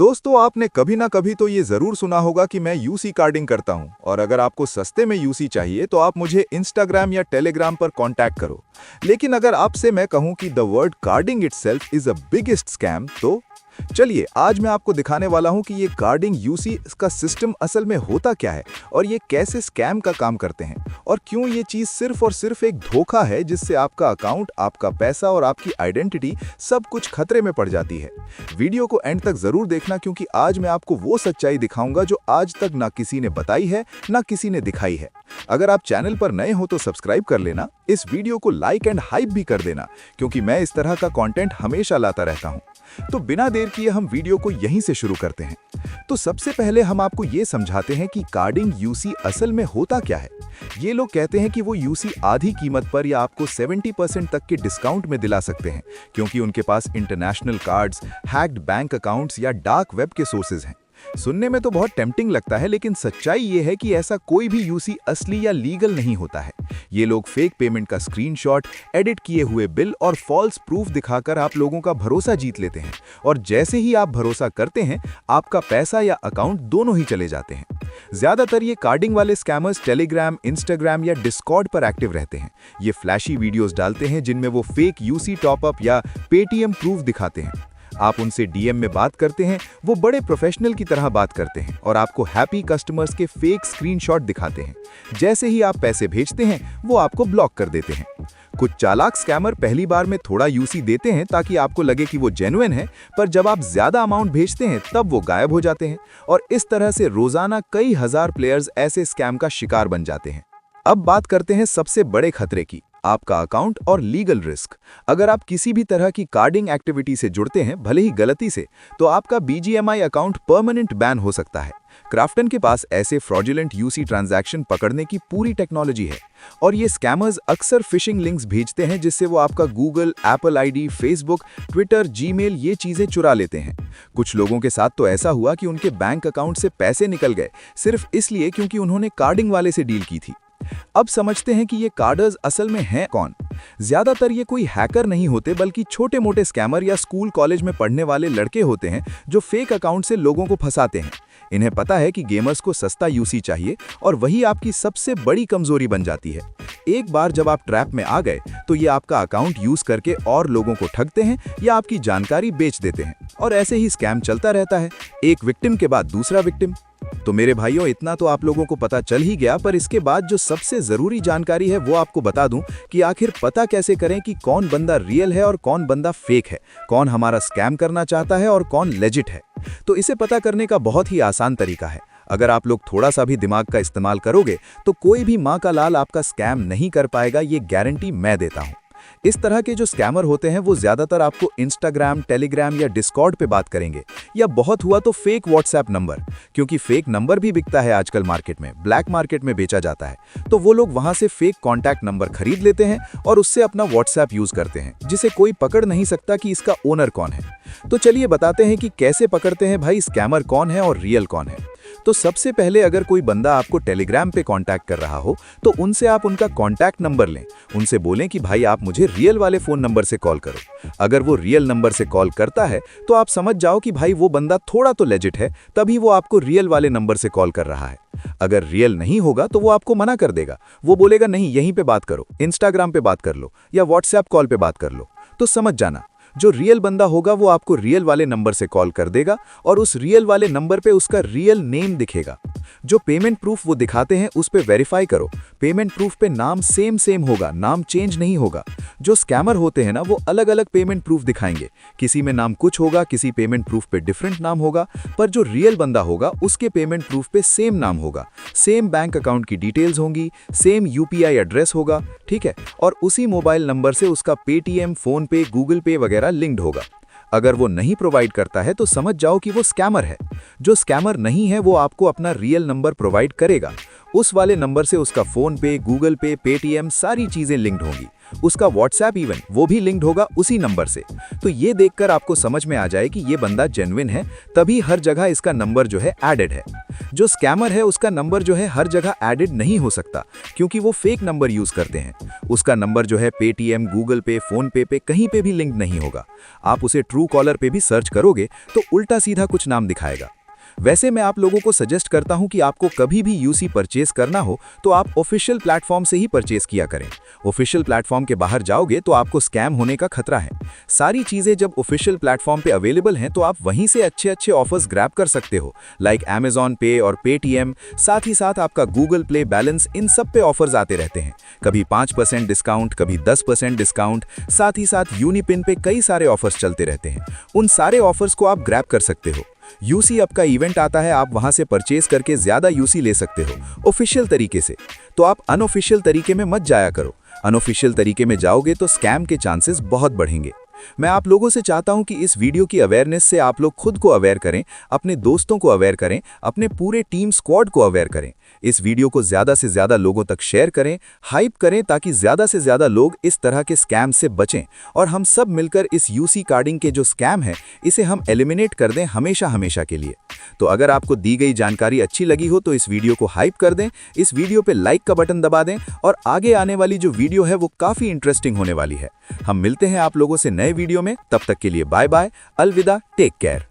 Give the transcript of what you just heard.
दोस्तों, आपने कभी ना कभी तो ये जरूर सुना होगा कि मैं यूसी कार्डिंग करता हूं और अगर आपको सस्ते में यूसी चाहिए तो आप मुझे इंस्टाग्राम या टेलीग्राम पर कांटेक्ट करो। लेकिन अगर आपसे मैं कहूं कि the word carding itself is a biggest scam, तो चलिए आज मैं आपको दिखाने वाला हूं कि ये कार्डिंग यूसी का सिस्टम असल में होता क्या है और ये कैसे स्कैम का काम करते हैं और क्यों ये चीज सिर्फ और सिर्फ एक धोखा है जिससे आपका अकाउंट, आपका पैसा और आपकी आइडेंटिटी सब कुछ खतरे में पड़ जाती है। वीडियो को एंड तक जरूर देखना क्योंकि आज मैं आपको वो सच्चाई दिखाऊंगा जो आज तक ना किसी ने बताई है ना किसी ने दिखाई है। अगर आप चैनल पर नए हो तो सब्सक्राइब कर लेना, इस वीडियो को लाइक एंड हाइप भी कर देना क्योंकि मैं इस तरह का कंटेंट हमेशा लाता रहता हूं। तो बिना देर किए हम वीडियो को यहीं से शुरू करते हैं। तो सबसे पहले हम आपको ये समझाते हैं कि कार्डिंग यूसी असल में होता क्या है। ये लोग कहते हैं कि वो यूसी आधी कीमत पर या आपको 70% तक के डिस्काउंट में दिला सकते हैं क्योंकि उनके पास international cards, hacked bank accounts या डार्क वेब के सोर्सेज हैं। सुनने में तो बहुत टेम्पटिंग लगता है, लेकिन सच्चाई ये है कि ऐसा कोई भी यूसी असली या लीगल नहीं होता है। ये लोग फेक पेमेंट का स्क्रीनशॉट, एडिट किए हुए बिल और फॉल्स प्रूफ दिखाकर आप लोगों का भरोसा जीत लेते हैं और जैसे ही आप भरोसा करते हैं आपका पैसा या अकाउंट दोनों ही चले जाते हैं। ज्यादातर ये कार्डिंग वाले स्कैमर्स टेलीग्राम, इंस्टाग्राम या डिस्कॉर्ड पर एक्टिव रहते हैं। ये फ्लैशी वीडियोस डालते हैं जिनमें वो फेक यूसी टॉपअप या पेटीएम प्रूफ दिखाते हैं। आप उनसे डीएम में बात करते हैं, वो बड़े प्रोफेशनल की तरह बात करते हैं और आपको हैप्पी कस्टमर्स के फेक स्क्रीनशॉट दिखाते हैं। जैसे ही आप पैसे भेजते हैं वो आपको ब्लॉक कर देते हैं। कुछ चालाक स्कैमर पहली बार में थोड़ा यूसी देते हैं ताकि आपको लगे कि वो जेन्युइन है, पर जब आप ज्यादा अमाउंट भेजते हैं तब वो गायब हो जाते हैं और इस तरह से रोजाना कई हजार प्लेयर्स ऐसे स्कैम का शिकार बन जाते हैं। अब बात करते हैं सबसे बड़े खतरे की, आपका अकाउंट और लीगल रिस्क। अगर आप किसी भी तरह की कार्डिंग एक्टिविटी से जुड़ते हैं, भले ही गलती से, तो आपका बीजीएमआई अकाउंट परमानेंट बैन हो सकता है। क्राफ्टन के पास ऐसे फ्रॉडुलेंट यूसी ट्रांजैक्शन पकड़ने की पूरी टेक्नोलॉजी है और ये स्कैमर्स अक्सर फिशिंग लिंक्स भेजते हैं जिससे वो आपका Google, Apple ID, Facebook, Twitter, Gmail ये चीजें चुरा लेते हैं। कुछ लोगों के साथ तो ऐसा हुआ कि उनके बैंक अकाउंट से पैसे निकल गए सिर्फ इसलिए क्योंकि उन्होंने कार्डिंग वाले से डील की थी। अब समझते हैं कि ये कार्डर्स असल में हैं कौन। ज्यादातर ये कोई हैकर नहीं होते बल्कि छोटे मोटे स्कैमर या स्कूल कॉलेज में पढ़ने वाले लड़के होते हैं जो फेक अकाउंट से लोगों को फंसाते हैं। इन्हें पता है कि गेमर्स को सस्ता यूसी चाहिए और वही आपकी सबसे बड़ी कमजोरी बन जाती है। एक बार जब आप ट्रैप में आ गए तो ये आपका अकाउंट यूज करके और लोगों को ठगते हैं या आपकी जानकारी बेच देते हैं और ऐसे ही स्कैम चलता रहता है, एक विक्टिम के बाद दूसरा विक्टिम। तो मेरे भाइयों, इतना तो आप लोगों को पता चल ही गया, पर इसके बाद जो सबसे जरूरी जानकारी है वो आपको बता दूं कि आखिर पता कैसे करें कि कौन बंदा रियल है और कौन बंदा फेक है, कौन हमारा स्कैम करना चाहता है और कौन लेजिट है। तो इसे पता करने का बहुत ही आसान तरीका है। अगर आप लोग थोड़ा सा भी दिमाग का इस्तेमाल करोगे तो कोई भी माँ का लाल आपका स्कैम नहीं कर पाएगा, ये गारंटी मैं देता हूँ। इस तरह के जो स्कैमर होते हैं वो ज्यादातर आपको इंस्टाग्राम, टेलीग्राम या डिस्कॉर्ड पे बात करेंगे या बहुत हुआ तो फेक व्हाट्सएप नंबर, क्योंकि फेक नंबर भी बिकता है आजकल मार्केट में, ब्लैक मार्केट में बेचा जाता है। तो वो लोग वहां से फेक कॉन्टैक्ट नंबर खरीद लेते हैं और उससे अपना व्हाट्सएप यूज करते हैं जिसे कोई पकड़ नहीं सकता कि इसका ओनर कौन है। तो चलिए बताते हैं कि कैसे पकड़ते हैं भाई स्कैमर कौन है और रियल कौन है। तो सबसे पहले अगर कोई बंदा आपको टेलीग्राम पे कांटेक्ट कर रहा हो तो उनसे आप उनका कांटेक्ट नंबर लें, उनसे बोलें कि भाई आप मुझे रियल वाले फोन नंबर से कॉल करो। अगर वो रियल नंबर से कॉल करता है तो आप समझ जाओ कि भाई वो बंदा थोड़ा तो लेजिट है, तभी वो आपको रियल वाले नंबर से कॉल कर रहा है। अगर रियल नहीं होगा तो वो आपको मना कर देगा, वो बोलेगा नहीं यहीं पे बात करो, इंस्टाग्राम पे बात कर लो या व्हाट्सएप कॉल पे बात कर लो। तो समझ जाना, जो रियल बंदा होगा वो आपको रियल वाले नंबर से कॉल कर देगा और उस रियल वाले नंबर पे उसका रियल नेम दिखेगा। जो पेमेंट प्रूफ वो दिखाते हैं उस पे वेरीफाई करो, पेमेंट प्रूफ पे नाम सेम होगा, नाम चेंज नहीं होगा। जो स्कैमर होते हैं ना वो अलग अलग पेमेंट प्रूफ दिखाएंगे, किसी में नाम कुछ होगा, किसी पेमेंट प्रूफ पे डिफरेंट नाम होगा, पर जो रियल बंदा होगा उसके पेमेंट प्रूफ पे सेम नाम होगा, सेम बैंक अकाउंट की डिटेल्स होंगी, सेम यूपीआई एड्रेस होगा, ठीक है, और उसी मोबाइल नंबर से उसका पेटीएम, फोन पे, गूगल पे वगैरह लिंक्ड होगा। अगर वो नहीं प्रोवाइड करता है तो समझ जाओ कि वो स्कैमर है। जो स्कैमर नहीं है वो आपको अपना रियल नंबर प्रोवाइड करेगा, उस वाले नंबर से उसका फोन पे, गूगल पे, पेटीएम सारी चीजें लिंक्ड होंगी। उसका व्हाट्सएप इवन वो भी लिंक्ड होगा उसी नंबर से। तो ये देखकर आपको समझ में आ जाए कि ये बंदा जेन्युइन है, तभी हर जगह इसका नंबर जो है एडेड है। जो स्कैमर है उसका नंबर जो है हर जगह एडेड नहीं हो सकता, क्योंकि वो फेक नंबर यूज करते हैं। उसका नंबर जो है पेटीएम, गूगल पे, फोन पे कहीं पे भी लिंक नहीं होगा। आप उसे ट्रू कॉलर पे भी सर्च करोगे तो उल्टा सीधा कुछ नाम दिखाएगा। वैसे मैं आप लोगों को सजेस्ट करता हूं कि आपको कभी भी यूसी परचेज करना हो तो आप ऑफिशियल प्लेटफॉर्म से ही परचेज किया करें। ऑफिशियल प्लेटफॉर्म के बाहर जाओगे तो आपको स्कैम होने का खतरा है। सारी चीजें जब ऑफिशियल प्लेटफॉर्म पे अवेलेबल हैं तो आप वहीं से अच्छे अच्छे ऑफर्स ग्रैब कर सकते हो, लाइक Amazon पे और पेटीएम। साथ ही साथ आपका गूगल प्ले बैलेंस, इन सब पे ऑफर्स आते रहते हैं। कभी 5% डिस्काउंट, कभी 10% डिस्काउंट। साथ ही साथ यूनिपिन पे कई सारे ऑफर्स चलते रहते हैं। उन सारे ऑफर्स को आप ग्रैब कर सकते हो। यूसी अप का इवेंट आता है, आप वहां से परचेज करके ज्यादा यूसी ले सकते हो ऑफिशियल तरीके से। तो आप अनऑफिशियल तरीके में मत जाया करो। अनऑफिशियल तरीके में जाओगे तो स्कैम के चांसेस बहुत बढ़ेंगे। मैं आप लोगों से चाहता हूं कि इस वीडियो की अवेयरनेस से आप लोग खुद को अवेयर करें, अपने दोस्तों को अवेयर करें, अपने पूरे टीम स्क्वाड को अवेयर करें। इस वीडियो को ज्यादा से ज्यादा लोगों तक शेयर करें, हाइप करें, ताकि ज्यादा से ज्यादा लोग इस तरह के स्कैम से बचें और हम सब मिलकर इस यूसी कार्डिंग के जो स्कैम है इसे हम एलिमिनेट कर दें हमेशा हमेशा के लिए। तो अगर आपको दी गई जानकारी अच्छी लगी हो तो इस वीडियो को हाइप कर दें, इस वीडियो पे लाइक का बटन दबा दें और आगे आने वाली जो वीडियो है वो काफी इंटरेस्टिंग होने वाली है। हम मिलते हैं आप लोगों से नए वीडियो में, तब तक के लिए बाय बाय, अलविदा, टेक केयर।